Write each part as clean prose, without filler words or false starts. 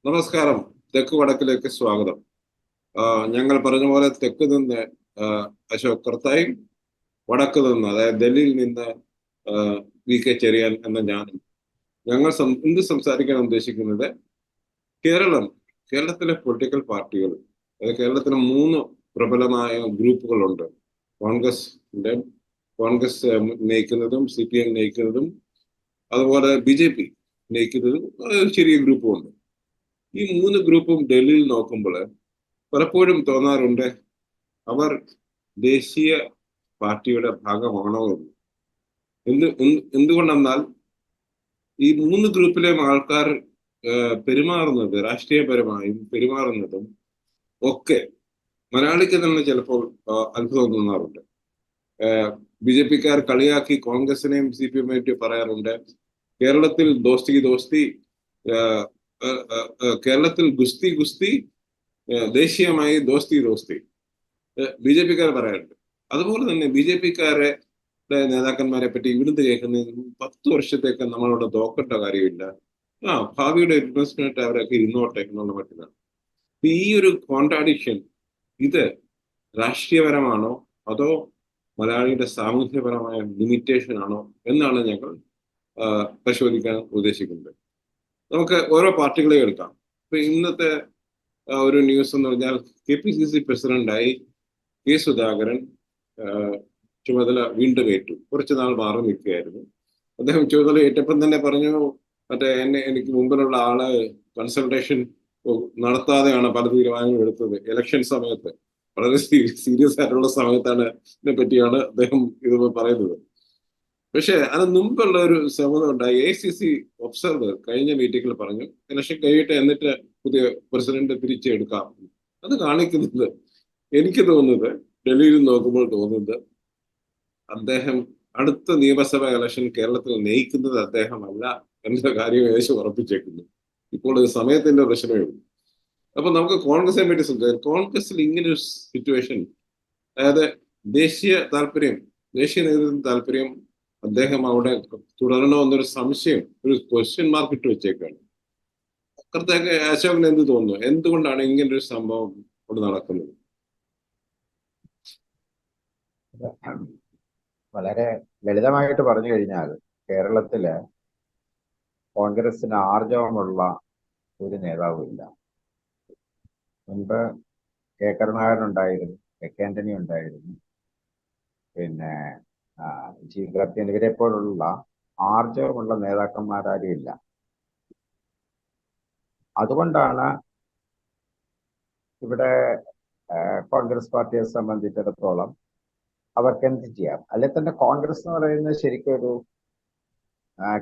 നമസ്കാരം. തെക്ക് വടക്കിലേക്ക് സ്വാഗതം. ഞങ്ങൾ പറഞ്ഞ പോലെ തെക്ക് നിന്ന് അശോക് കർത്തായും, വടക്ക് നിന്ന് അതായത് ഡൽഹിയിൽ നിന്ന് വി കെ ചെറിയാൻ എന്ന ഞാനും ഇന്ന് സംസാരിക്കാൻ ഉദ്ദേശിക്കുന്നത് കേരളം കേരളത്തിലെ പൊളിറ്റിക്കൽ പാർട്ടികൾ, അതായത് കേരളത്തിലെ മൂന്ന് പ്രബലമായ ഗ്രൂപ്പുകളുണ്ട്. കോൺഗ്രസ് നയിക്കുന്നതും CPM നയിക്കുന്നതും അതുപോലെ BJP നയിക്കുന്നതും ഒരു ചെറിയ ഗ്രൂപ്പുമുണ്ട്. ഈ മൂന്ന് ഗ്രൂപ്പും ഡൽഹിയിൽ നോക്കുമ്പോൾ പലപ്പോഴും തോന്നാറുണ്ട് അവർ ദേശീയ പാർട്ടിയുടെ ഭാഗമാണോ എന്ന്. എന്തുകൊണ്ടെന്നാൽ ഈ മൂന്ന് ഗ്രൂപ്പിലെയും ആൾക്കാർ പെരുമാറുന്നത്, രാഷ്ട്രീയപരമായും പെരുമാറുന്നതും ഒക്കെ മലയാളിക്ക് തന്നെ ചിലപ്പോൾ അത്ഭുതം തോന്നാറുണ്ട്. BJPക്കാർ കളിയാക്കി കോൺഗ്രസിനെയും CPM പറയാറുണ്ട്, കേരളത്തിൽ ദോസ്തി കേരളത്തിൽ ഗുസ്തി ദേശീയമായി ദോസ്തി BJPക്കാർ പറയാറുണ്ട്. അതുപോലെ തന്നെ BJPക്കാരെ നേതാക്കന്മാരെ പറ്റി ഇവിടുന്ന് കേൾക്കുന്നത് 10 വർഷത്തേക്ക് നമ്മളവിടെ നോക്കേണ്ട കാര്യമില്ല, ഭാവിയുടെ ഇൻവെസ്റ്റ്മെന്റ് അവരൊക്കെ ഇരുന്നോട്ടെ എന്നുള്ള മട്ടിലാണ്. ഈ ഒരു കോൺട്രാഡിക്ഷൻ, ഇത് രാഷ്ട്രീയപരമാണോ അതോ മലയാളിയുടെ സാമൂഹ്യപരമായ ലിമിറ്റേഷൻ ആണോ എന്നാണ് ഞങ്ങൾ പരിശോധിക്കാൻ ഉദ്ദേശിക്കുന്നത്. നമുക്ക് ഓരോ പാർട്ടികളെ എടുക്കാം. ഇപ്പൊ ഇന്നത്തെ ഒരു ന്യൂസ് എന്ന് പറഞ്ഞാൽ KPCC പ്രസിഡന്റായി K. സുധാകരൻ ചുമതല വീണ്ടും ഏറ്റു. കുറച്ചു നാൾ മാറി നിൽക്കുകയായിരുന്നു. അദ്ദേഹം ചുമതല ഏറ്റപ്പം തന്നെ പറഞ്ഞു, എനിക്ക് മുമ്പിലുള്ള ആള് കൺസൾട്ടേഷൻ നടത്താതെയാണ് പല തീരുമാനങ്ങളും എടുത്തത്. ഇലക്ഷൻ സമയത്ത്, വളരെ സീരിയസ് ആയിട്ടുള്ള സമയത്താണ് ഇതിനെ പറ്റിയാണ് അദ്ദേഹം ഇത് പറയുന്നത്. പക്ഷെ അതിന് മുമ്പുള്ള ഒരു സമ്മതം ഉണ്ടായി. AICC ഒബ്സർവർ കഴിഞ്ഞ മീറ്റിംഗിൽ പറഞ്ഞു ഇലക്ഷൻ കഴിയട്ടെ, എന്നിട്ട് പുതിയ പ്രസിഡന്റ് തിരിച്ചെടുക്കാം. അത് കാണിക്കുന്നത്, എനിക്ക് തോന്നുന്നത്, ഡൽഹിയിൽ നോക്കുമ്പോൾ തോന്നുന്നത്, അദ്ദേഹം അടുത്ത നിയമസഭാ ഇലക്ഷൻ കേരളത്തിൽ നയിക്കുന്നത് അദ്ദേഹമല്ല എന്ന കാര്യം ഏകദേശം ഉറപ്പിച്ചേക്കുന്നു. ഇപ്പോൾ സമയത്തിന്റെ പ്രശ്നമേ ഉള്ളൂ. അപ്പൊ നമുക്ക് കോൺഗ്രസിനെ പറ്റി സംസാരിക്കാം. കോൺഗ്രസിൽ ഇങ്ങനെ ഒരു സിറ്റുവേഷൻ, അതായത് ദേശീയ നേതൃത്വ താല്പര്യം അദ്ദേഹം അവിടെ തുടരണോ എന്നൊരു സംശയം, ഒരു ക്വസ്റ്റ്യൻ മാർക്ക് ഇട്ട് വെച്ചേക്കാണ്. അക്കറത്തേക്ക് അശോകന് എന്ത് തോന്നുന്നു? എന്തുകൊണ്ടാണ് ഇങ്ങനൊരു സംഭവം അവിടെ നടക്കുന്നത്? വളരെ ലളിതമായിട്ട് പറഞ്ഞു കഴിഞ്ഞാൽ, കേരളത്തില് കോൺഗ്രസിന് ആർജവമുള്ള ഒരു നേതാവുമില്ല. മുൻപ് K. കരുണാകരൻ ഉണ്ടായിരുന്നു, K. ആന്റണി ഉണ്ടായിരുന്നു, പിന്നെ G. ഗ്രപ്യൻ, ഇവരെ പോലുള്ള ആർജവമുള്ള നേതാക്കന്മാരാരും ഇല്ല. അതുകൊണ്ടാണ് ഇവിടെ കോൺഗ്രസ് പാർട്ടിയെ സംബന്ധിച്ചിടത്തോളം അവർക്ക് എന്ത് ചെയ്യാം. അല്ലെങ്കിൽ തന്നെ കോൺഗ്രസ് എന്ന് പറയുന്നത് ശരിക്കും ഒരു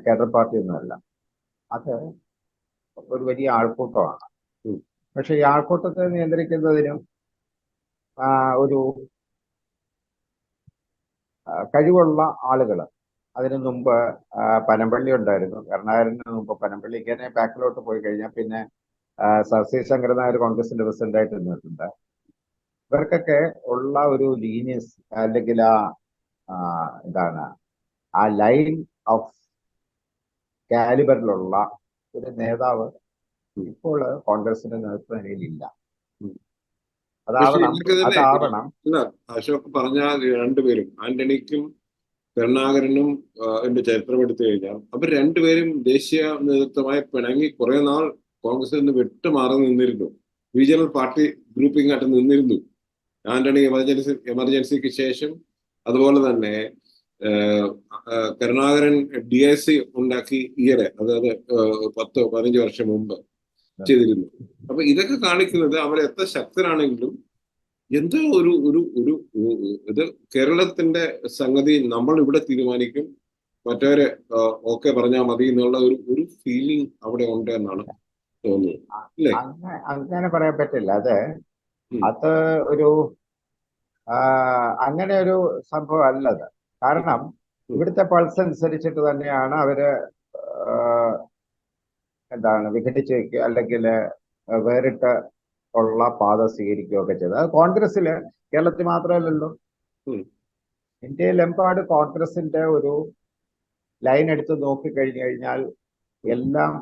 കേഡർ പാർട്ടി ഒന്നുമല്ല, അത് ഒരു വലിയ ആൾക്കൂട്ടമാണ്. പക്ഷെ ഈ ആൾക്കൂട്ടത്തെ നിയന്ത്രിക്കുന്നതിനും ഒരു കഴിവുള്ള ആളുകൾ. അതിനു മുമ്പ് പനമ്പള്ളി ഉണ്ടായിരുന്നു, കരുണാകരന് മുമ്പ് പനമ്പള്ളി. ഇങ്ങനെ ബാക്കിലോട്ട് പോയി കഴിഞ്ഞാൽ പിന്നെ സി ശങ്കരൻ നായർ കോൺഗ്രസിന്റെ പ്രസിഡന്റായിട്ട് നിന്നിട്ടുണ്ട്. ഇവർക്കൊക്കെ ഉള്ള ഒരു ലീനിയസ്, അല്ലെങ്കിൽ എന്താണ്, ആ ലൈൻ ഓഫ് കാലിബറിലുള്ള ഒരു നേതാവ് ഇപ്പോൾ കോൺഗ്രസിന്റെ നേതൃത്വനിലയിലില്ല. അതാവണം. അശോക് പറഞ്ഞ രണ്ടുപേരും, ആന്റണിക്കും കരുണാകരനും എന്റെ ചരിത്രം എടുത്തു കഴിഞ്ഞാൽ അവർ രണ്ടുപേരും ദേശീയ നേതൃത്വമായി പിണങ്ങി കുറെ നാൾ കോൺഗ്രസിൽ നിന്ന് വിട്ടുമാറി നിന്നിരുന്നു. റീജിയണൽ പാർട്ടി ഗ്രൂപ്പിംഗ് ആയിട്ട് നിന്നിരുന്നു. ആന്റണി എമർജൻസിക്ക് ശേഷം, അതുപോലെ തന്നെ കരുണാകരൻ DIC ഉണ്ടാക്കി അതായത് 10-15 വർഷം മുമ്പ് ചെയ്തിരുന്നു. അപ്പൊ ഇതൊക്കെ കാണിക്കുന്നത് അവർ എത്ര ശക്തരാണെങ്കിലും എന്തോ ഒരു ഒരു ഒരു ഇത് കേരളത്തിന്റെ സംഗതി നമ്മൾ ഇവിടെ തീരുമാനിക്കും, മറ്റവരെ ഓക്കെ പറഞ്ഞാൽ മതി എന്നുള്ള ഒരു ഫീലിംഗ് അവിടെ ഉണ്ട് എന്നാണ് തോന്നുന്നത്, അല്ലേ? അങ്ങനെ പറയാൻ പറ്റില്ല. അത് ഒരു അങ്ങനെ ഒരു സംഭവം അല്ലത്. കാരണം ഇവിടുത്തെ പൾസ് അനുസരിച്ചിട്ട് തന്നെയാണ് അവര് വിഘടിച്ച് വയ്ക്കുക, അല്ലെങ്കിൽ വേറിട്ട് ഉള്ള പാത സ്വീകരിക്കുകയൊക്കെ ചെയ്തത്. അത് കോൺഗ്രസ്സില്, കേരളത്തിൽ മാത്രമല്ലല്ലോ, ഇന്ത്യയിലെമ്പാട് കോൺഗ്രസിന്റെ ഒരു ലൈൻ എടുത്ത് നോക്കിക്കഴിഞ്ഞു കഴിഞ്ഞാൽ എല്ലാം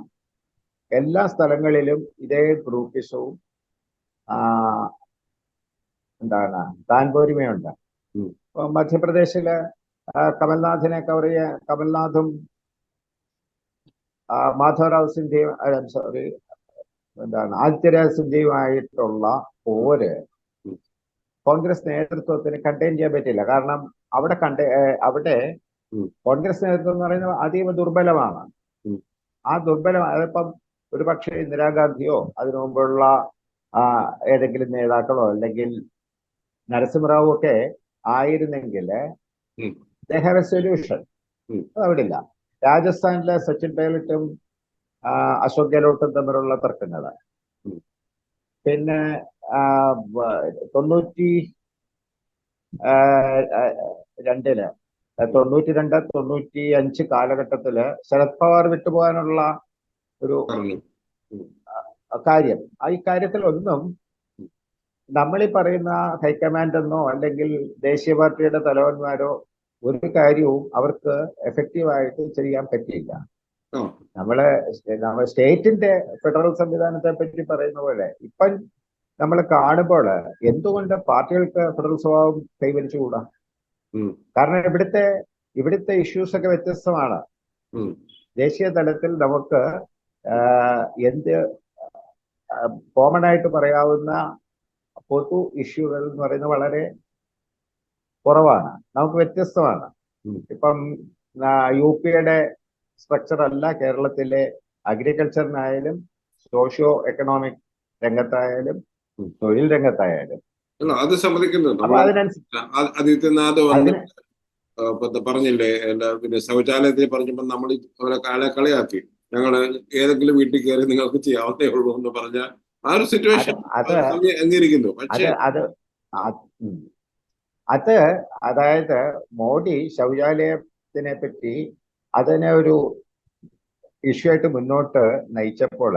എല്ലാ സ്ഥലങ്ങളിലും ഇതേ ഗ്രൂപ്പിസവും എന്താണ് താൻപോരിമയുണ്ട്. ഉം. ഇപ്പൊ മധ്യപ്രദേശില് കമൽനാഥിനെ കവർ ചെയ്യാൻ കമൽനാഥും മാധവറാവ് സിന്ധ്യയും സോറി ആദിത്യരാജ് സിന്ധ്യയുമായിട്ടുള്ള പോര് ഉം. കോൺഗ്രസ് നേതൃത്വത്തിന് കണ്ടെയ്ൻ ചെയ്യാൻ പറ്റില്ല. കാരണം അവിടെ ഉം. കോൺഗ്രസ് നേതൃത്വം എന്ന് പറയുന്നത് അതീവ ദുർബലമാണ്. ഉം. ആ ദുർബലം അതിപ്പം ഒരു പക്ഷേ ഇന്ദിരാഗാന്ധിയോ അതിനു മുമ്പുള്ള ഏതെങ്കിലും നേതാക്കളോ അല്ലെങ്കിൽ നരസിംഹറാവു ഒക്കെ ആയിരുന്നെങ്കിൽ ഉം. They have A solution. ഉം. അതവിടെ ഇല്ല. രാജസ്ഥാനിലെ സച്ചിൻ പൈലറ്റും അശോക് ഗെഹ്ലോട്ടും തമ്മിലുള്ള തർക്കങ്ങൾ, ഉം. പിന്നെ 92-95 കാലഘട്ടത്തില് ശരത് പവാർ വിട്ടുപോകാനുള്ള ഒരു പറഞ്ഞു. ഉം. കാര്യം. ഈ കാര്യത്തിൽ ഒന്നും ഉം. നമ്മളീ പറയുന്ന ഹൈക്കമാൻഡ് എന്നോ അല്ലെങ്കിൽ ദേശീയ പാർട്ടിയുടെ തലവന്മാരോ ഒരു കാര്യവും അവർക്ക് എഫക്റ്റീവായിട്ട് ചെയ്യാൻ പറ്റിയില്ല. ആ. നമ്മള് സ്റ്റേറ്റിന്റെ ഫെഡറൽ സംവിധാനത്തെ പറ്റി പറയുന്ന പോലെ ഇപ്പം നമ്മൾ കാണുമ്പോൾ എന്തുകൊണ്ട് പാർട്ടികൾക്ക് ഫെഡറൽ സ്വഭാവം കൈവരിച്ചുകൂടാ? ഉം. കാരണം ഇവിടുത്തെ ഇഷ്യൂസ് ഒക്കെ വ്യത്യസ്തമാണ്. ഉം. ദേശീയ തലത്തിൽ നമുക്ക് എന്ത് കോമൺ ആയിട്ട് പറയാവുന്ന പൊതു ഇഷ്യൂകൾ എന്ന് പറയുന്നത് വളരെ കുറവാണ്, നമുക്ക് വ്യത്യസ്തമാണ്. ഉം. ഇപ്പം UP-യുടെ സ്ട്രക്ചർ അല്ല കേരളത്തിലെ അഗ്രികൾച്ചറിനായാലും സോഷ്യോ എക്കണോമിക് രംഗത്തായാലും ഉം. തൊഴിൽ രംഗത്തായാലും. അല്ല, അത് സമ്മതിക്കുന്നു. അപ്പൊ നമ്മൾ അതിനനുസരിച്ച് ആദിത്യനാഥ് വന്ന് പറഞ്ഞില്ലേ, പിന്നെ ശൗചാലയത്തിൽ പറഞ്ഞപ്പോ നമ്മൾ അവരെ കളിയാക്കി, ഞങ്ങള് ഏതെങ്കിലും വീട്ടിൽ കയറി നിങ്ങൾക്ക് ചെയ്യാവുന്നേ ഉള്ളൂ എന്ന് പറഞ്ഞ ആ ഒരു സിറ്റുവേഷൻ അംഗീകരിക്കുന്നു. പക്ഷേ അത് അതായത് മോഡി ശൗചാലയത്തിനെ പറ്റി അതിനെ ഒരു ഇഷ്യൂ ആയിട്ട് മുന്നോട്ട് നയിച്ചപ്പോൾ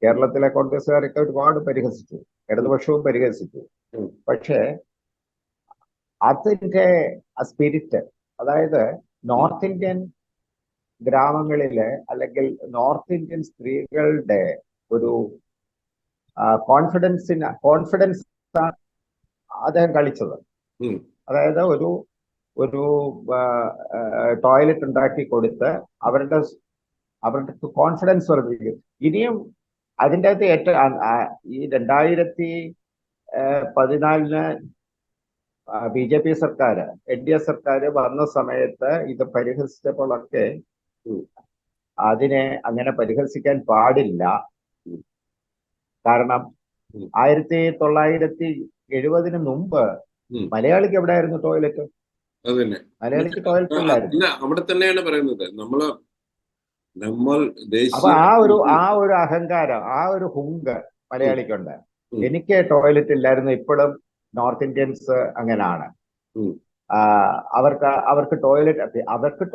കേരളത്തിലെ കോൺഗ്രസ്സുകാരൊക്കെ ഒരുപാട് പരിഹസിച്ചു, ഇടതുപക്ഷവും പരിഹസിച്ചു. പക്ഷേ അതിന്റെ സ്പിരിറ്റ്, അതായത് നോർത്ത് ഇന്ത്യൻ ഗ്രാമങ്ങളിലെ അല്ലെങ്കിൽ നോർത്ത് ഇന്ത്യൻ സ്ത്രീകളുടെ ഒരു കോൺഫിഡൻസ് അദ്ദേഹം കളിച്ചത്. അതായത് ഒരു ടോയ്ലറ്റ് ഉണ്ടാക്കി കൊടുത്ത് അവരുടെ കോൺഫിഡൻസ് വർദ്ധിക്കും. ഇനിയും അതിൻ്റെ അകത്ത് ഏറ്റവും ഈ 2014 BJP സർക്കാർ, NDA സർക്കാർ വന്ന സമയത്ത് ഇത് പരിഹസിച്ചപ്പോഴൊക്കെ അതിനെ അങ്ങനെ പരിഹസിക്കാൻ പാടില്ല. കാരണം 1970 മുമ്പ് മലയാളിക്ക് എവിടെയായിരുന്നു ടോയ്ലറ്റ്? മലയാളിക്ക് ടോയ്ലറ്റ് ഇല്ലായിരുന്നു. അവിടെ തന്നെയാണ് പറയുന്നത് നമ്മൾ അപ്പൊ ആ ഒരു അഹങ്കാരം, ആ ഒരു ഹുങ്ക് മലയാളിക്കുണ്ട്. എനിക്ക് ടോയ്ലറ്റ് ഇല്ലായിരുന്നു. ഇപ്പോഴും നോർത്ത് ഇന്ത്യൻസ് അങ്ങനെയാണ്. അവർക്ക്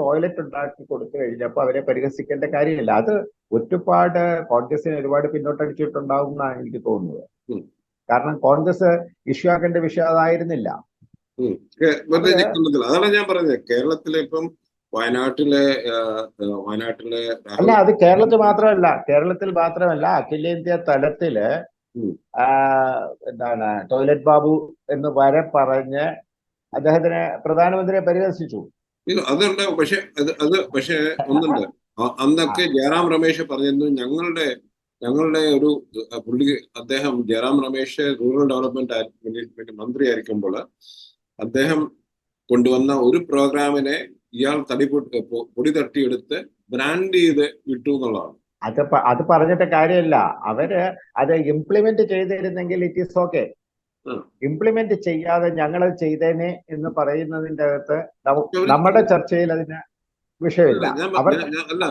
ടോയ്ലറ്റ് ഉണ്ടാക്കി കൊടുത്തു കഴിഞ്ഞപ്പോൾ അവരെ പരിഹസിക്കേണ്ട കാര്യമില്ല. അത് ഒരുപാട് കോൺഗ്രസിനെ ഒരുപാട് പിന്നോട്ടടിച്ചിട്ടുണ്ടാവും എന്നാണ് എനിക്ക് തോന്നുന്നത്. കാരണം കോൺഗ്രസ് ഇഷ്യൂ ആക്കേണ്ട വിഷയം അതായിരുന്നില്ല. അതാണ് ഞാൻ പറഞ്ഞത്. കേരളത്തിലെ ഇപ്പം വയനാട്ടിലെ അല്ല, അത് കേരളത്തിൽ മാത്രമല്ല അഖിലേന്ത്യാ തലത്തില് ടോയ്ലറ്റ് ബാബു എന്ന് വരെ പറഞ്ഞ് അദ്ദേഹത്തിനെ പ്രധാനമന്ത്രിയെ പരിഹസിച്ചു. അതുണ്ട്. പക്ഷെ ഒന്നുണ്ട്, അന്നൊക്കെ ജയറാം രമേശ് പറഞ്ഞിരുന്നു, ഞങ്ങളുടെ ഒരു അദ്ദേഹം ജയറാം രമേശ് റൂറൽ ഡെവലപ്മെന്റ് മന്ത്രി ആയിരിക്കുമ്പോൾ അദ്ദേഹം കൊണ്ടുവന്ന ഒരു പ്രോഗ്രാമിനെ ഇയാൾ പൊടി തട്ടിയെടുത്ത് ബ്രാൻഡ് ചെയ്ത് വിട്ടു എന്നുള്ളതാണ്. അത് പറഞ്ഞിട്ട് കാര്യമില്ല. അവര് അത് ഇംപ്ലിമെന്റ് ചെയ്തിരുന്നെങ്കിൽ ഇറ്റ് ഈസ് ഓക്കെ. ഇംപ്ലിമെന്റ് ചെയ്യാതെ ഞങ്ങളത് ചെയ്തേനെ എന്ന് പറയുന്നതിന്റെ അകത്ത് നമ്മുടെ ചർച്ചയിൽ അതിന് വിഷയമില്ല. അല്ല,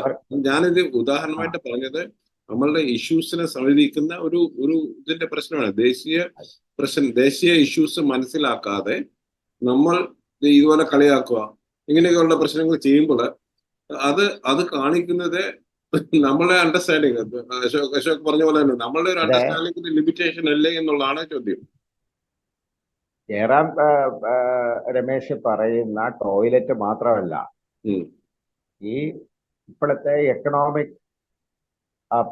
ഞാനിത് ഉദാഹരണമായിട്ട് പറഞ്ഞത് നമ്മളുടെ ഇഷ്യൂസിനെ സമീപിക്കുന്ന ഒരു ഇതിന്റെ പ്രശ്നമാണ്. ദേശീയ ഇഷ്യൂസ് മനസ്സിലാക്കാതെ നമ്മൾ ഇതുപോലെ കളിയാക്കുക, ഇങ്ങനെയൊക്കെയുള്ള പ്രശ്നങ്ങൾ ചെയ്യുമ്പോൾ അത് കാണിക്കുന്നത് നമ്മളെ അണ്ടർസ്റ്റാൻഡിങ്, അശോക് പറഞ്ഞ പോലെ തന്നെ നമ്മളുടെ ഒരു അണ്ടർസ്റ്റാൻഡിങ്ങിന്റെ ലിമിറ്റേഷൻ അല്ലേ എന്നുള്ളതാണ് ചോദ്യം. ജയറാം രമേശ് പറയുന്ന ടോയ്ലറ്റ് മാത്രമല്ല, ഈ ഇപ്പോഴത്തെ എക്കണോമിക്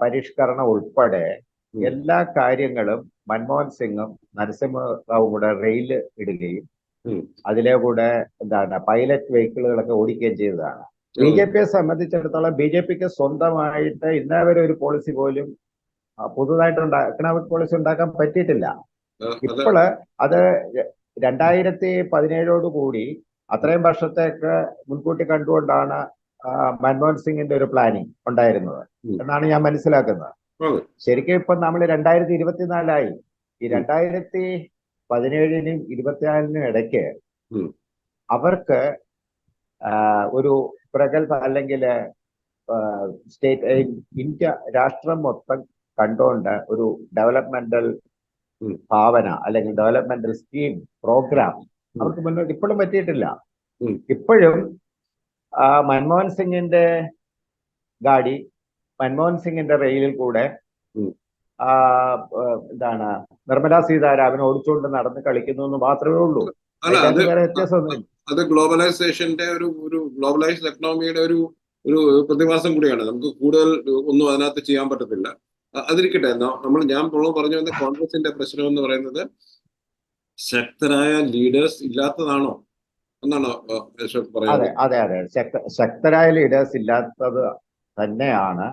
പരിഷ്കരണം ഉൾപ്പെടെ എല്ലാ കാര്യങ്ങളും മൻമോഹൻ സിംഗും നരസിംഹറാവും കൂടെ റെയിൽ ഇടുകയും അതിലെ കൂടെ എന്താണ് പൈലറ്റ് വെഹിക്കിളുകളൊക്കെ ഓടിക്കുകയും ചെയ്തതാണ്. ബി ജെ പിയെ സംബന്ധിച്ചിടത്തോളം ബി ജെ പിക്ക് സ്വന്തമായിട്ട് ഇന്നേവരെ ഒരു പോളിസി പോലും പുതുതായിട്ട് എക്കണോമിക് പോളിസി ഉണ്ടാക്കാൻ പറ്റിയിട്ടില്ല. ഇപ്പോൾ അത് 2017 കൂടി അത്രയും വർഷത്തേക്ക് മുൻകൂട്ടി കണ്ടുകൊണ്ടാണ് മൻമോഹൻ സിംഗിന്റെ ഒരു പ്ലാനിങ് ഉണ്ടായിരുന്നത് എന്നാണ് ഞാൻ മനസ്സിലാക്കുന്നത്. ശരിക്കും ഇപ്പൊ നമ്മൾ 2024 ഈ 2017-നും 2024-നും ഇടയ്ക്ക് അവർക്ക് ഒരു പ്രഗത്ഭ അല്ലെങ്കിൽ സ്റ്റേറ്റ് ഇന്ത്യ രാഷ്ട്രം മൊത്തം കണ്ടുകൊണ്ട് ഒരു ഡെവലപ്മെന്റൽ ഭാവന അല്ലെങ്കിൽ ഡെവലപ്മെന്റൽ സ്കീം പ്രോഗ്രാം അവർക്ക് മുന്നോട്ട് ഇപ്പോഴും പറ്റിയിട്ടില്ല. ഇപ്പോഴും മൻമോഹൻ സിംഗിന്റെ ഗാഡി മൻമോഹൻ സിംഗിന്റെ റെയിലിൽ കൂടെ എന്താണ് നിർമ്മലാ സീതാരാമൻ ഓടിച്ചുകൊണ്ട് നടന്ന് കളിക്കുന്നു എന്ന് മാത്രമേ ഉള്ളൂ. വേറെ വ്യത്യാസമൊന്നും. അത് ഗ്ലോബലൈസേഷന്റെ ഒരു ഗ്ലോബലൈസ്ഡ് എക്കണോമിയുടെ ഒരു പ്രതിഭാസം കൂടിയാണ്. നമുക്ക് കൂടുതൽ ഒന്നും അതിനകത്ത് ചെയ്യാൻ പറ്റത്തില്ല. അതിരിക്കട്ടെ, ഞാൻ പറഞ്ഞു വന്ന കോൺഗ്രസിന്റെ പ്രശ്നം എന്ന് പറയുന്നത് ശക്തരായ ലീഡേഴ്സ് ഇല്ലാത്തതാണോ എന്നാണോ പറയുന്നത്? അതെ, ശക്തരായ ലീഡേഴ്സ് ഇല്ലാത്തത് തന്നെയാണ്.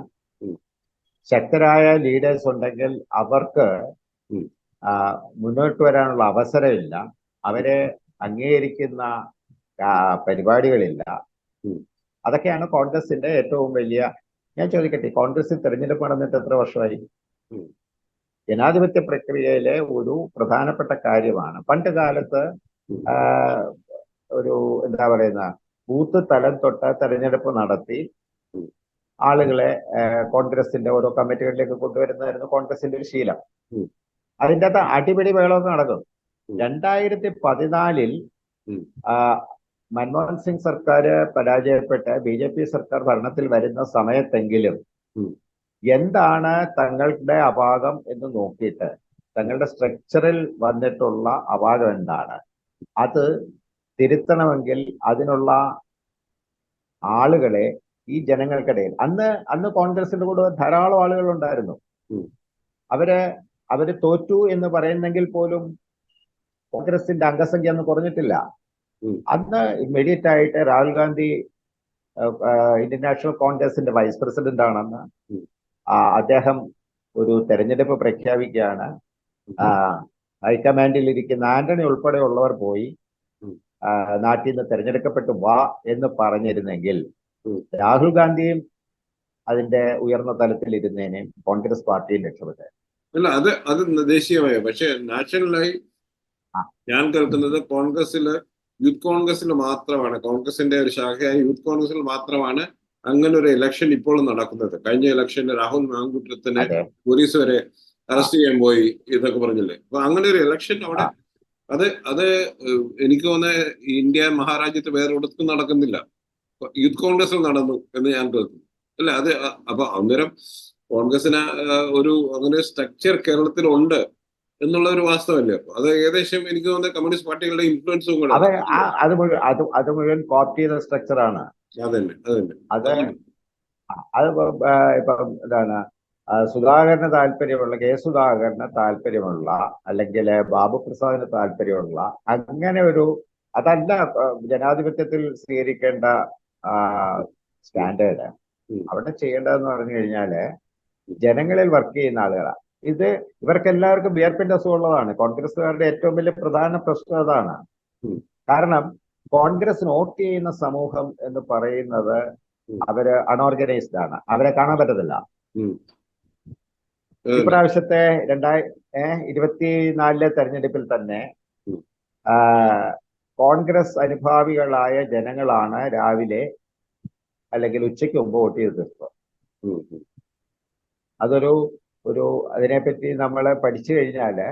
ശക്തരായ ലീഡേഴ്സ് ഉണ്ടെങ്കിൽ അവർക്ക് മുന്നോട്ട് വരാനുള്ള അവസരമില്ല, അവരെ അംഗീകരിക്കുന്ന പരിപാടികളില്ല. അതൊക്കെയാണ് കോൺഗ്രസിന്റെ ഏറ്റവും വലിയ. ഞാൻ ചോദിക്കട്ടെ, കോൺഗ്രസിൽ തെരഞ്ഞെടുപ്പ് നടന്നിട്ട് എത്ര വർഷമായി? ജനാധിപത്യ പ്രക്രിയയിലെ ഒരു പ്രധാനപ്പെട്ട കാര്യമാണ്. പണ്ട് കാലത്ത് ഒരു എന്താ പറയുന്ന ബൂത്ത് തലം തൊട്ട് തെരഞ്ഞെടുപ്പ് നടത്തി ആളുകളെ കോൺഗ്രസിന്റെ ഓരോ കമ്മിറ്റികളിലേക്ക് കൊണ്ടുവരുന്നതായിരുന്നു കോൺഗ്രസിന്റെ ഒരു ശീലം. അതിൻ്റെ അകത്ത് അടിപിടി വേളമൊക്കെ നടക്കും. 2014 മൻമോഹൻ സിംഗ് സർക്കാർ പരാജയപ്പെട്ട് BJP സർക്കാർ ഭരണത്തിൽ വരുന്ന സമയത്തെങ്കിലും എന്താണ് തങ്ങളുടെ അപാകം എന്ന് നോക്കിയിട്ട് തങ്ങളുടെ സ്ട്രക്ചറിൽ വന്നിട്ടുള്ള അപാകം എന്താണ്, അത് തിരുത്തണമെങ്കിൽ അതിനുള്ള ആളുകളെ ഈ ജനങ്ങൾക്കിടയിൽ അന്ന് കോൺഗ്രസിന്റെ കൂടെ ധാരാളം ആളുകൾ ഉണ്ടായിരുന്നു. അവര് തോറ്റു എന്ന് പറയുന്നെങ്കിൽ പോലും കോൺഗ്രസിന്റെ അംഗസംഖ്യ അന്ന് കുറഞ്ഞിട്ടില്ല. അന്ന് ഇമ്മീഡിയറ്റ് ആയിട്ട് രാഹുൽ ഗാന്ധി ഇന്ത്യൻ നാഷണൽ കോൺഗ്രസിന്റെ വൈസ് പ്രസിഡന്റ് ആണെന്ന് അദ്ദേഹം ഒരു തെരഞ്ഞെടുപ്പ് പ്രഖ്യാപിക്കുകയാണ്. ഹൈക്കമാൻഡിൽ ഇരിക്കുന്ന ആന്റണി ഉൾപ്പെടെയുള്ളവർ പോയി നാട്ടിൽ നിന്ന് തെരഞ്ഞെടുക്കപ്പെട്ടു വാ എന്ന് പറഞ്ഞിരുന്നെങ്കിൽ രാഹുൽ ഗാന്ധിയും അതിന്റെ ഉയർന്ന തലത്തിൽ ഇരുന്നേനെയും കോൺഗ്രസ് പാർട്ടിയിൽ രക്ഷപ്പെട്ടെ. അല്ല, അത് ദേശീയമായ, പക്ഷെ നാഷണലായി ഞാൻ കേൾക്കുന്നത് യൂത്ത് കോൺഗ്രസിൽ മാത്രമാണ്, കോൺഗ്രസിന്റെ ഒരു ശാഖയായ യൂത്ത് കോൺഗ്രസിൽ മാത്രമാണ് അങ്ങനെ ഒരു ഇലക്ഷൻ ഇപ്പോൾ നടക്കുന്നത്. കഴിഞ്ഞ ഇലക്ഷന് രാഹുൽ മാങ്കൂട്ടത്തിനെ പോലീസ് വരെ അറസ്റ്റ് ചെയ്യാൻ പോയി ഇതൊക്കെ പറഞ്ഞില്ലേ. അപ്പൊ അങ്ങനെ ഒരു ഇലക്ഷൻ അവിടെ അത് എനിക്ക് തോന്നുന്നത് ഇന്ത്യ മഹാരാജ്യത്ത് വേറെ ഒടുക്കും നടക്കുന്നില്ല, യൂത്ത് കോൺഗ്രസിൽ നടന്നു എന്ന് ഞാൻ കേൾക്കുന്നു. അല്ല, അപ്പൊ അന്നേരം കോൺഗ്രസിന് അങ്ങനെ സ്ട്രക്ചർ കേരളത്തിലുണ്ട് എന്നുള്ള ഒരു വാസ്തവല്ലേ? അപ്പൊ അത് ഏകദേശം എനിക്ക് തോന്നുന്നത് കമ്മ്യൂണിസ്റ്റ് പാർട്ടികളുടെ ഇൻഫ്ലുവൻസും കൂടെ അത് മുഴുവൻ കോപ്പി ചെയ്ത സ്ട്രക്ചറാണ്. ഇപ്പം എന്താണ് സുധാകരന് താല്പര്യമുള്ള സുധാകരന് താല്പര്യമുള്ള അല്ലെങ്കിൽ ബാബു പ്രസാദിന് താല്പര്യമുള്ള അങ്ങനെ അതല്ല ജനാധിപത്യത്തിൽ സ്വീകരിക്കേണ്ട സ്റ്റാൻഡേർഡ്. അവിടെ ചെയ്യേണ്ടതെന്ന് പറഞ്ഞു കഴിഞ്ഞാല് ജനങ്ങളിൽ വർക്ക് ചെയ്യുന്ന ആളുകളാണ്. ഇവർക്കെല്ലാവർക്കും വിയർപ്പിന്റെ അസുഖമുള്ളതാണ്. കോൺഗ്രസ്സുകാരുടെ ഏറ്റവും വലിയ പ്രധാന പ്രശ്നം അതാണ്. കാരണം കോൺഗ്രസ് വോട്ട് ചെയ്യുന്ന സമൂഹം എന്ന് പറയുന്നത് അവര് അൺഓർഗനൈസ്ഡ് ആണ്, അവരെ കാണാൻ പറ്റത്തില്ല. ഇപ്രാവശ്യത്തെ 2024 തെരഞ്ഞെടുപ്പിൽ തന്നെ കോൺഗ്രസ് അനുഭാവികളായ ജനങ്ങളാണ് രാവിലെ അല്ലെങ്കിൽ ഉച്ചയ്ക്ക് മുമ്പ് വോട്ട് ചെയ്ത് തീർത്തത്. അതിനെപ്പറ്റി നമ്മൾ പഠിച്ചു കഴിഞ്ഞാല്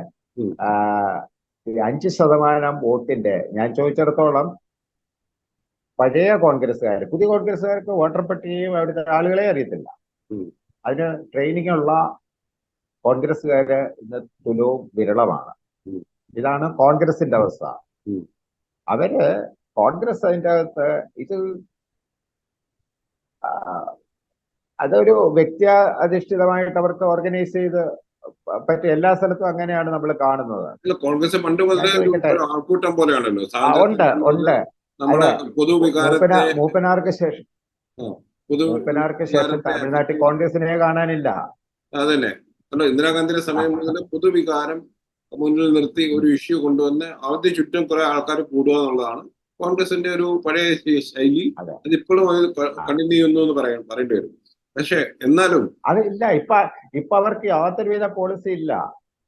5% വോട്ടിന്റെ, ഞാൻ ചോദിച്ചിടത്തോളം പഴയ കോൺഗ്രസ്സുകാർ, പുതിയ കോൺഗ്രസ്സുകാർക്ക് വോട്ടർ പട്ടികയും അവിടുത്തെ ആളുകളെ അറിയത്തില്ല. അതിന് ട്രെയിനിങ് ഉള്ള കോൺഗ്രസ്സുകാര് ഇന്ന് തുലവും വിരളമാണ്. ഇതാണ് കോൺഗ്രസിന്റെ അവസ്ഥ. കോൺഗ്രസ് അതിൻ്റെ അകത്ത് അതൊരു വ്യക്തി അധിഷ്ഠിതമായിട്ട് അവർക്ക് ഓർഗനൈസ് ചെയ്ത് പറ്റും. എല്ലാ സ്ഥലത്തും അങ്ങനെയാണ് നമ്മൾ കാണുന്നത്. അല്ല, കോൺഗ്രസ് പണ്ട് ഞാൻ മുതലേ ചോദിക്കട്ടെ, ഒരു ആൾക്കൂട്ടം പോലെയാണല്ലോ. ഉണ്ട് സ്വാതന്ത്ര്യത്തിന് മുമ്പ് ഉണ്ട്. നമ്മുടെ അതെ, പൊതുവികാരത്തെ മൂപ്പനാർക്ക് ശേഷം ആ, തമിഴ്നാട്ടിൽ പൊതുവികാരത്തെ കോൺഗ്രസിനെ കാണാനില്ല. അതന്നെ. അല്ല, ഇന്ദിരാഗാന്ധിയുടെ ആ, സമയം മുതൽ പൊതുവികാരം മുന്നിൽ നിർത്തി ഒരു ഇഷ്യൂ കൊണ്ടുവന്ന് അതിന്റെ ചുറ്റും കുറെ ആൾക്കാർ കൂടുക എന്നുള്ളതാണ് കോൺഗ്രസിന്റെ ഒരു പഴയ ശൈലി. അതെ. അതിപ്പോഴും അത് ആ, കണ്ടിന്യൂ ചെയ്യുന്നു എന്ന് പറയേണ്ടി വരും. പക്ഷെ എന്നാലും അത് ഇല്ല. ഇപ്പൊ അവർക്ക് യാതൊരുവിധ പോളിസി ഇല്ല.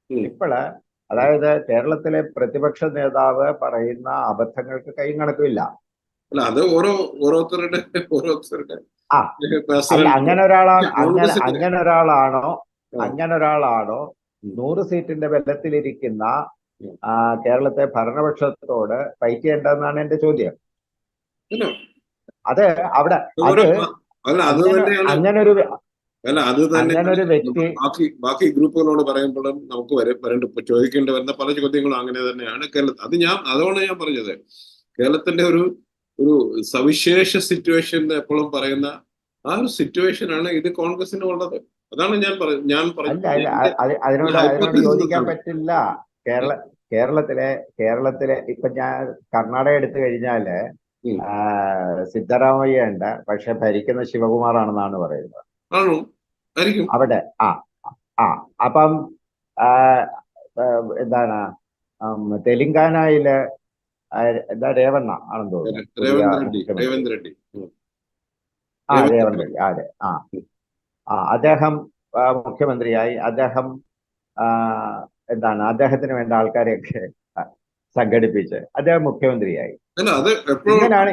ഉം, ഇപ്പോള് അതായത് കേരളത്തിലെ പ്രതിപക്ഷ നേതാവ് പറയുന്ന അബദ്ധങ്ങൾക്ക് കൈയും കണക്കുമില്ല. അല്ല, അത് ഓരോരുത്തരുടെ ആ, അല്ല, പേഴ്സണൽ. അങ്ങനെ ഒരാളാണ് കോൺഗ്രസിന്റെ അങ്ങനെ ഒരാളാണോ ഉം, 100 സീറ്റിന്റെ ബലത്തിലിരിക്കുന്ന ഉം. കേരളത്തെ ഭരണപക്ഷത്തോട് ഫൈറ്റ് ചെയ്യേണ്ടതെന്നാണ് എന്റെ ചോദ്യം. അല്ല, അത് അവിടെ ഓരോ അത് അല്ല അത് തന്നെയാണ്. അങ്ങനൊരു അല്ല, അത് തന്നെയാണ് അങ്ങനൊരു വ്യക്തി. ബാക്കി ഗ്രൂപ്പുകളോട് പറയുമ്പോഴും നമുക്ക് ചോദിക്കേണ്ടി വരുന്ന പല ചോദ്യങ്ങളും അങ്ങനെ തന്നെയാണ് കേരളത്തിൽ. അതുകൊണ്ട് ഞാൻ പറഞ്ഞത് കേരളത്തിന്റെ ഒരു ഒരു സവിശേഷ സിറ്റുവേഷൻ എപ്പോഴും പറയുന്ന ആ ഒരു സിറ്റുവേഷൻ ആണ് ഇത് കോൺഗ്രസിന് ഉള്ളത്. അതാണ് ഞാൻ അല്ല പറഞ്ഞത്. അല്ല അതിനോട് ഹൈപ്പോത്തസിസ് യോജിക്കാൻ ആണ്. പറ്റില്ല. കേരളത്തിലെ ഇപ്പൊ ഞാൻ കർണാടക എടുത്തു കഴിഞ്ഞാല് ഉം. സിദ്ധരാമയ്യ ഉണ്ട്, പക്ഷെ ഭരിക്കുന്ന ശിവകുമാറാണെന്നാണ് പറയുന്നത് ആണോ? ആയിരിക്കും. അവിടെ. ആ അപ്പം ആ, എന്താണ് തെലുങ്കാനയില് എന്താ രേവണ്ണ ആണെന്ന് തോന്നുന്നു പുതിയ മുഖ്യമന്ത്രി. രേവന്ത് റെഡ്ഡി. രേവണ്ണ റെഡ്ഡി. അതെ. അദ്ദേഹം മുഖ്യമന്ത്രിയായി. അദ്ദേഹം ആ, അദ്ദേഹത്തിന് വേണ്ട ആൾക്കാരെയൊക്കെ സംഘടിപ്പിച്ച് അദ്ദേഹം മുഖ്യമന്ത്രിയായി. അല്ല, അത് എപ്പോഴും ഇങ്ങനെയാണ്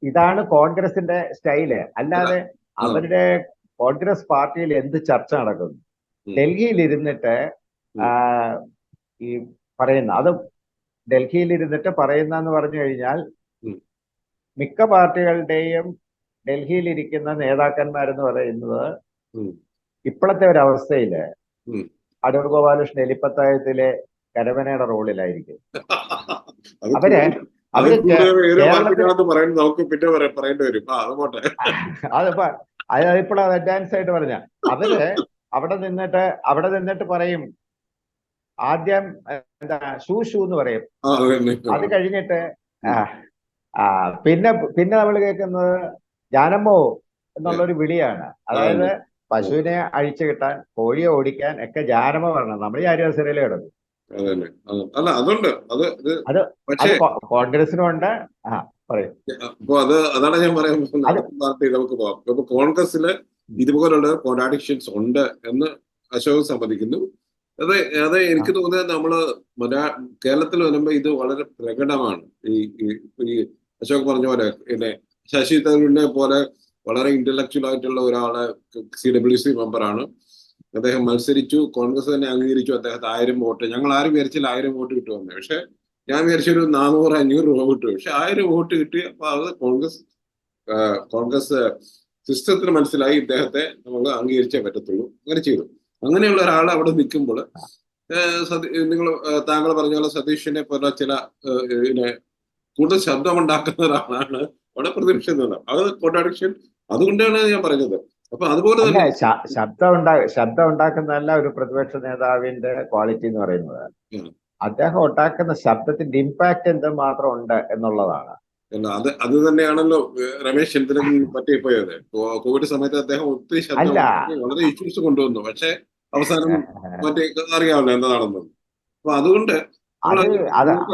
ഇതാണ് കോൺഗ്രസിന്റെ സ്റ്റൈല്. അല്ല. അല്ലാതെ അവരുടെ കോൺഗ്രസ് പാർട്ടിയിൽ എന്ത് ചർച്ച നടക്കുന്നു? ഡൽഹിയിൽ ഇരുന്നിട്ട് ഈ ഡൽഹിയിൽ ഇരുന്നിട്ട് പറയുന്ന പറഞ്ഞു കഴിഞ്ഞാൽ മിക്ക പാർട്ടികളുടെയും ഡൽഹിയിൽ ഇരിക്കുന്ന നേതാക്കന്മാരെന്ന് പറയുന്നത് ഇപ്പോഴത്തെ ഒരു അവസ്ഥയില് അടൂർ ഗോപാലകൃഷ്ണൻ എലിപ്പത്തായത്തിലെ കരവനയുടെ റോളിലായിരിക്കും. അവര് നമുക്ക് പിന്നെ പറയേണ്ടി വരും. അതിപ്പോൾ അഡ്വാൻസ് ആയിട്ട് പറഞ്ഞ അവര് അവിടെ നിന്നിട്ട് പറയും ആദ്യം ഷൂ എന്ന് പറയും. അത് കഴിഞ്ഞിട്ട് പിന്നെ നമ്മൾ കേൾക്കുന്നത് ജാനമ്മോ എന്നുള്ളൊരു വിളിയാണ്. അതായത് പശുവിനെ അഴിച്ചു കിട്ടാൻ, കോഴിയെ ഓടിക്കാൻ ഒക്കെ ജാനമ്മ പറയണം. നമ്മൾ ഈ ആര്യവസരയിലേ കിടക്കും. അല്ല, അതുണ്ട്. അത് കോൺഗ്രസിനും ഉണ്ട്. പറയും. അപ്പൊ അതാണ് ഞാൻ പറയാൻ പാർട്ടി നമുക്ക് പോവാം. ഇപ്പൊ കോൺഗ്രസില് ഇതുപോലുള്ള കോൺട്രാഡിക്ഷൻസ് ഉണ്ട് എന്ന് അശോക് സമ്മതിക്കുന്നു. അത് എനിക്ക് തോന്നുന്നത് കേരളത്തിൽ വരുമ്പോ ഇത് വളരെ പ്രകടമാണ്. ഈ അശോക് പറഞ്ഞ പോലെ പിന്നെ ശശി തരൂരിനെ പോലെ വളരെ ഇന്റലക്ച്വൽ ആയിട്ടുള്ള ഒരാള് CWC മെമ്പറാണ്. അദ്ദേഹം മത്സരിച്ചു, കോൺഗ്രസ് തന്നെ അംഗീകരിച്ചു അദ്ദേഹത്തെ 1000 വോട്ട്. ഞങ്ങൾ ആരും വിചാരിച്ചില്ല 1000 വോട്ട് കിട്ടുമെന്ന്. പക്ഷെ ഞാൻ വിചാരിച്ചൊരു 400-500 രൂപ കിട്ടും. പക്ഷെ 1000 വോട്ട് കിട്ടി. അപ്പൊ അത് കോൺഗ്രസ് സിസ്റ്റത്തിന് മനസ്സിലായി ഇദ്ദേഹത്തെ നമ്മൾ അംഗീകരിച്ചേ പറ്റത്തുള്ളൂ. അങ്ങനെ ചെയ്തു. അങ്ങനെയുള്ള ഒരാൾ അവിടെ നിൽക്കുമ്പോൾ താങ്കൾ പറഞ്ഞ പോലെ സതീഷിനെ പോലെ ചില കൂടുതൽ ശബ്ദമുണ്ടാക്കുന്ന ഒരാളാണ് അവിടെ പ്രതിപക്ഷ നേതാവ്. അത് കോൺട്രാഡിക്ഷൻ. അതുകൊണ്ടാണ് ഞാൻ പറഞ്ഞത്. അപ്പൊ അതുപോലെ തന്നെ ശബ്ദം ഉണ്ടാക്കുന്നതല്ല ഒരു പ്രതിപക്ഷ നേതാവിന്റെ ക്വാളിറ്റി എന്ന് പറയുന്നത്. അദ്ദേഹം ഉണ്ടാക്കുന്ന ശബ്ദത്തിന്റെ ഇമ്പാക്ട് എന്ത് മാത്രം ഉണ്ട് എന്നുള്ളതാണ്. അത് തന്നെയാണല്ലോ രമേശ് ചെന്നിത്തലയ്ക്ക് പറ്റിപ്പോയത്. കോവിഡ് സമയത്ത് അദ്ദേഹം ഒത്തിരി ശബ്ദം വളരെ ഇഷ്യൂസ് കൊണ്ടുവന്നു. പക്ഷെ അവസാനം അറിയാമല്ലോ എന്താണെന്ന്. അപ്പൊ അതുകൊണ്ട്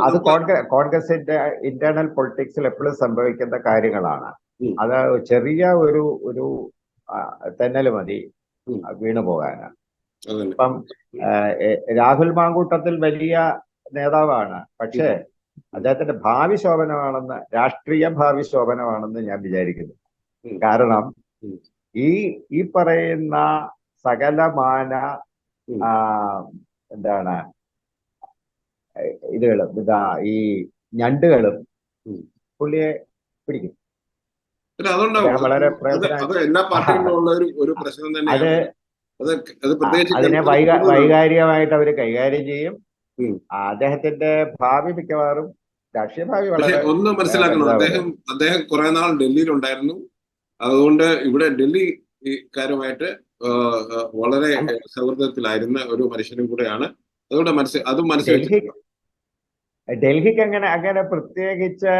അത് കോൺഗ്രസിന്റെ ഇന്റേണൽ പൊളിറ്റിക്സിൽ എപ്പോഴും സംഭവിക്കുന്ന കാര്യങ്ങളാണ്. അത് ചെറിയ ഒരു തെന്നല് മതി വീണു പോകാന്. ഇപ്പം രാഹുൽ മാങ്കൂട്ടത്തിൽ വലിയ നേതാവാണ്. പക്ഷേ അദ്ദേഹത്തിന്റെ ഭാവി ശോഭനമാണെന്ന്, രാഷ്ട്രീയ ഭാവി ശോഭനമാണെന്ന് ഞാൻ വിചാരിക്കുന്നു. കാരണം ഈ പറയുന്ന സകലമാന ഇതുകളും ഈ ഞണ്ടുകളും പുള്ളിയെ പിടിക്കും. വളരെ എല്ലാ പാർട്ടികളിലുള്ള ഒരു പ്രശ്നം തന്നെയാണ്. അതിനെ വൈകാരികമായിട്ട് അവർ കൈകാര്യം ചെയ്യും. അദ്ദേഹത്തിന്റെ ഭാവി മിക്കവാറും രാഷ്ട്രീയ ഭാവി വളരെ ഒന്നും മനസ്സിലാക്കണം. അദ്ദേഹം കുറെ നാൾ ഡൽഹിയിൽ ഉണ്ടായിരുന്നു. അതുകൊണ്ട് ഇവിടെ ഡൽഹി കാരുമായിട്ട് വളരെ സൗഹൃദത്തിലായിരുന്ന ഒരു മനുഷ്യനും കൂടെയാണ്. അതുകൊണ്ട് അതും മനസ്സിൽ വെച്ചിട്ടുണ്ട്. ഡൽഹിക്ക് അങ്ങനെ പ്രത്യേകിച്ച്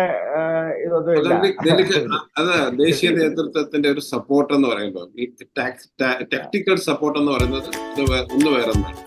ഇതൊന്നുമില്ല. അത് ദേശീയ നേതൃത്വത്തിന്റെ ഒരു സപ്പോർട്ട് എന്ന് പറയുമ്പോൾ ഈ ടാക്ടിക്കൽ സപ്പോർട്ട് എന്ന് പറയുന്നത് ഒന്ന് വേറൊന്നാണ്.